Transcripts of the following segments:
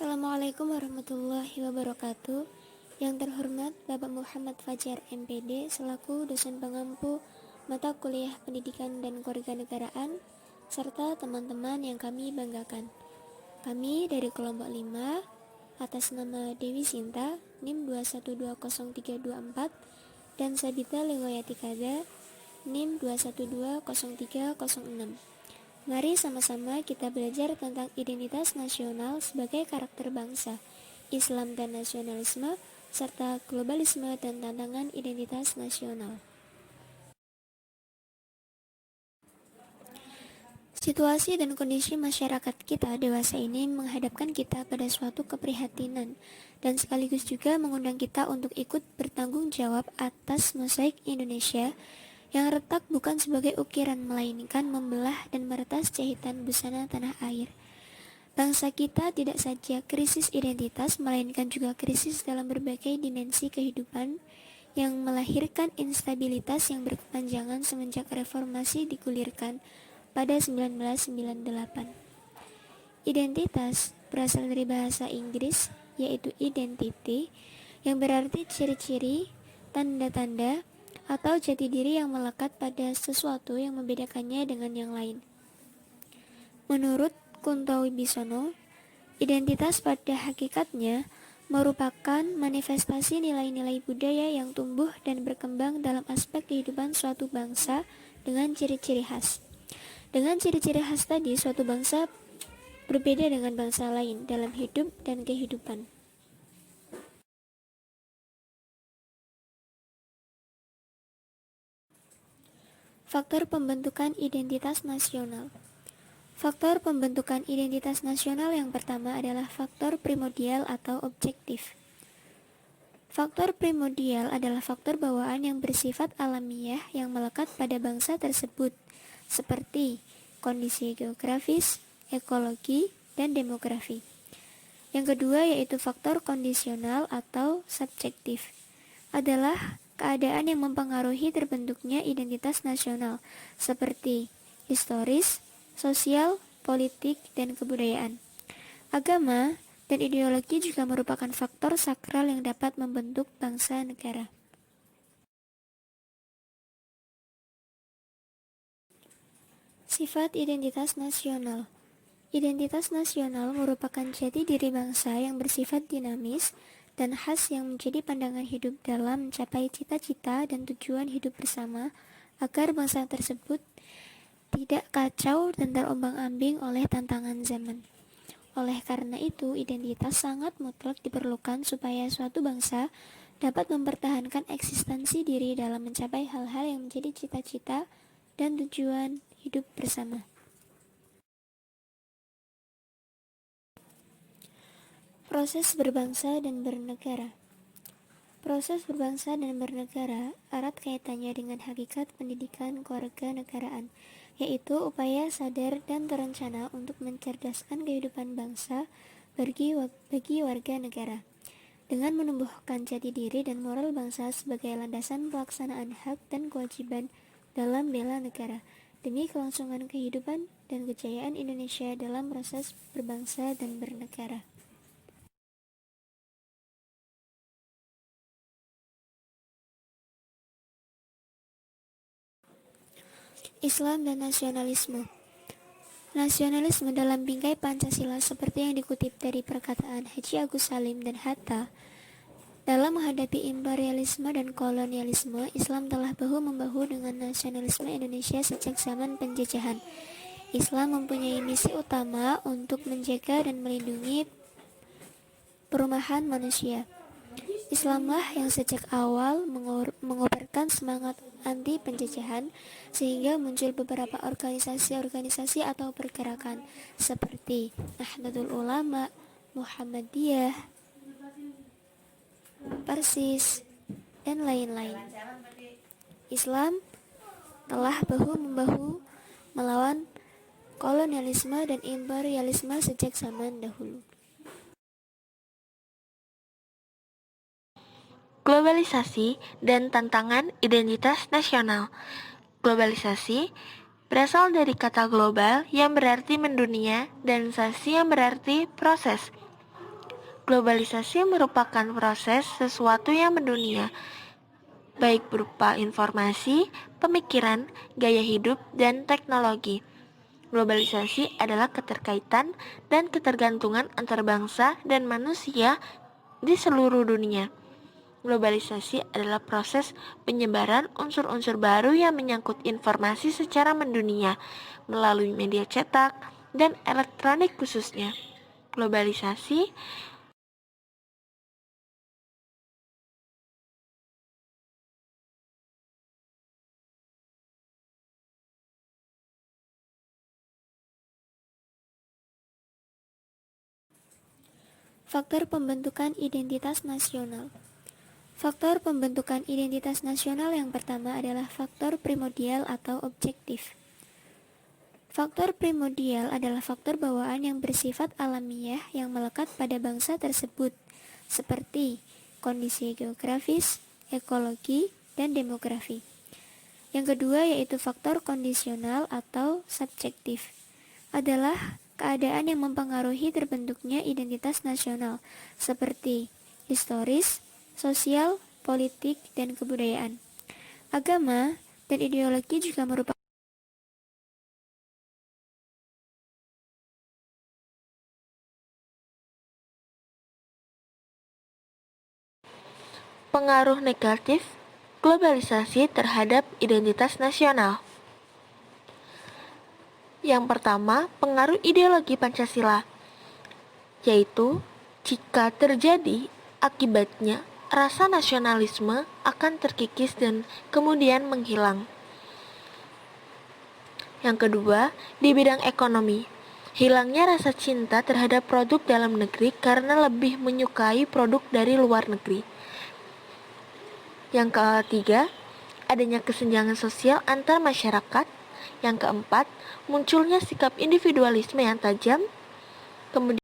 Assalamualaikum warahmatullahi wabarakatuh. Yang terhormat Bapak Muhammad Fajar MPD selaku dosen pengampu mata kuliah Pendidikan dan Kewarganegaraan serta teman-teman yang kami banggakan. Kami dari kelompok 5 atas nama Dewi Sinta NIM 2120324 dan Sabita Lewayati Kada NIM 2120306. Mari sama-sama kita belajar tentang identitas nasional sebagai karakter bangsa, Islam dan nasionalisme, serta globalisme dan tantangan identitas nasional. Situasi dan kondisi masyarakat kita dewasa ini menghadapkan kita pada suatu keprihatinan dan sekaligus juga mengundang kita untuk ikut bertanggung jawab atas mosaik Indonesia yang retak bukan sebagai ukiran melainkan membelah dan meretas jahitan busana tanah air. Bangsa kita tidak saja krisis identitas melainkan juga krisis dalam berbagai dimensi kehidupan yang melahirkan instabilitas yang berkepanjangan semenjak reformasi digulirkan pada 1998. Identitas berasal dari bahasa Inggris yaitu identity yang berarti ciri-ciri, tanda-tanda, atau jati diri yang melekat pada sesuatu yang membedakannya dengan yang lain. Menurut Kunto Wibisono, identitas pada hakikatnya merupakan manifestasi nilai-nilai budaya yang tumbuh dan berkembang dalam aspek kehidupan suatu bangsa dengan ciri-ciri khas. Dengan ciri-ciri khas tadi, suatu bangsa berbeda dengan bangsa lain dalam hidup dan kehidupan. Faktor pembentukan identitas nasional. Faktor pembentukan identitas nasional yang pertama adalah faktor primordial atau objektif. Faktor primordial adalah faktor bawaan yang bersifat alamiah yang melekat pada bangsa tersebut, seperti kondisi geografis, ekologi, dan demografi. Yang kedua yaitu faktor kondisional atau subjektif, adalah keadaan yang mempengaruhi terbentuknya identitas nasional, seperti historis, sosial, politik, dan kebudayaan. Agama dan ideologi juga merupakan faktor sakral yang dapat membentuk bangsa negara. Sifat identitas nasional. Identitas nasional merupakan jati diri bangsa yang bersifat dinamis dan khas yang menjadi pandangan hidup dalam mencapai cita-cita dan tujuan hidup bersama agar bangsa tersebut tidak kacau dan terombang-ambing oleh tantangan zaman. Oleh karena itu, identitas sangat mutlak diperlukan supaya suatu bangsa dapat mempertahankan eksistensi diri dalam mencapai hal-hal yang menjadi cita-cita dan tujuan hidup bersama. Proses berbangsa dan bernegara. Proses berbangsa dan bernegara erat kaitannya dengan hakikat pendidikan kewarganegaraan, yaitu upaya sadar dan terencana untuk mencerdaskan kehidupan bangsa bagi warga negara, dengan menumbuhkan jati diri dan moral bangsa sebagai landasan pelaksanaan hak dan kewajiban dalam bela negara, demi kelangsungan kehidupan dan kejayaan Indonesia dalam proses berbangsa dan bernegara. Islam dan nasionalisme. Nasionalisme dalam bingkai Pancasila seperti yang dikutip dari perkataan Haji Agus Salim dan Hatta, dalam menghadapi imperialisme dan kolonialisme, Islam telah bahu-membahu dengan nasionalisme Indonesia sejak zaman penjajahan. Islam mempunyai misi utama untuk menjaga dan melindungi perumahan manusia. Islamlah yang sejak awal mengobarkan semangat anti penjajahan sehingga muncul beberapa organisasi-organisasi atau pergerakan seperti Nahdlatul Ulama, Muhammadiyah, Persis, dan lain-lain. Islam telah bahu-membahu melawan kolonialisme dan imperialisme sejak zaman dahulu. Globalisasi dan tantangan identitas nasional. Globalisasi berasal dari kata global yang berarti mendunia dan sasi yang berarti proses. Globalisasi merupakan proses sesuatu yang mendunia, baik berupa informasi, pemikiran, gaya hidup, dan teknologi. Globalisasi adalah keterkaitan dan ketergantungan antar bangsa dan manusia di seluruh dunia. Globalisasi adalah proses penyebaran unsur-unsur baru yang menyangkut informasi secara mendunia melalui media cetak dan elektronik khususnya. Globalisasi Faktor pembentukan identitas nasional. Faktor pembentukan identitas nasional yang pertama adalah faktor primordial atau objektif. Faktor primordial adalah faktor bawaan yang bersifat alamiah yang melekat pada bangsa tersebut, seperti kondisi geografis, ekologi, dan demografi. Yang kedua yaitu faktor kondisional atau subjektif, adalah keadaan yang mempengaruhi terbentuknya identitas nasional, seperti historis, sosial, politik, dan kebudayaan. Agama dan ideologi juga merupakan pengaruh negatif globalisasi terhadap identitas nasional. Yang pertama, pengaruh ideologi Pancasila, yaitu jika terjadi akibatnya rasa nasionalisme akan terkikis dan kemudian menghilang. Yang kedua, di bidang ekonomi, hilangnya rasa cinta terhadap produk dalam negeri karena lebih menyukai produk dari luar negeri. Yang ketiga, adanya kesenjangan sosial antar masyarakat. Yang keempat, munculnya sikap individualisme yang tajam. Kemudian,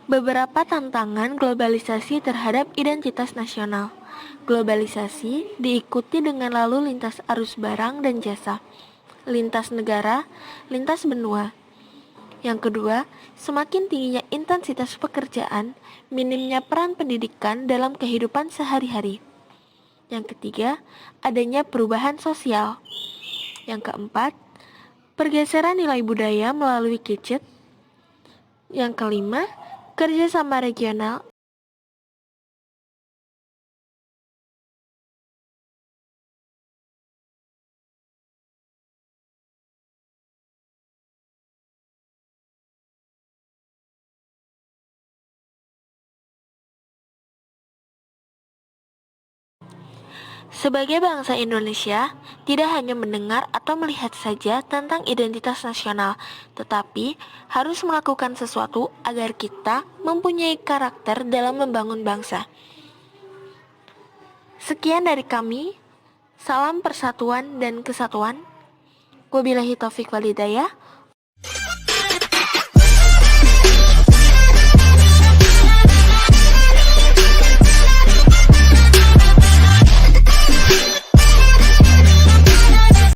beberapa tantangan globalisasi terhadap identitas nasional. Globalisasi diikuti dengan lalu lintas arus barang dan jasa, lintas negara, lintas benua. Yang kedua, semakin tingginya intensitas pekerjaan, minimnya peran pendidikan dalam kehidupan sehari-hari. Yang ketiga, adanya perubahan sosial. Yang keempat, pergeseran nilai budaya melalui gadget. Yang kelima, kerjasama regional. Sebagai bangsa Indonesia, tidak hanya mendengar atau melihat saja tentang identitas nasional, tetapi harus melakukan sesuatu agar kita mempunyai karakter dalam membangun bangsa. Sekian dari kami, salam persatuan dan kesatuan. Wabillahi taufiq walhidayah.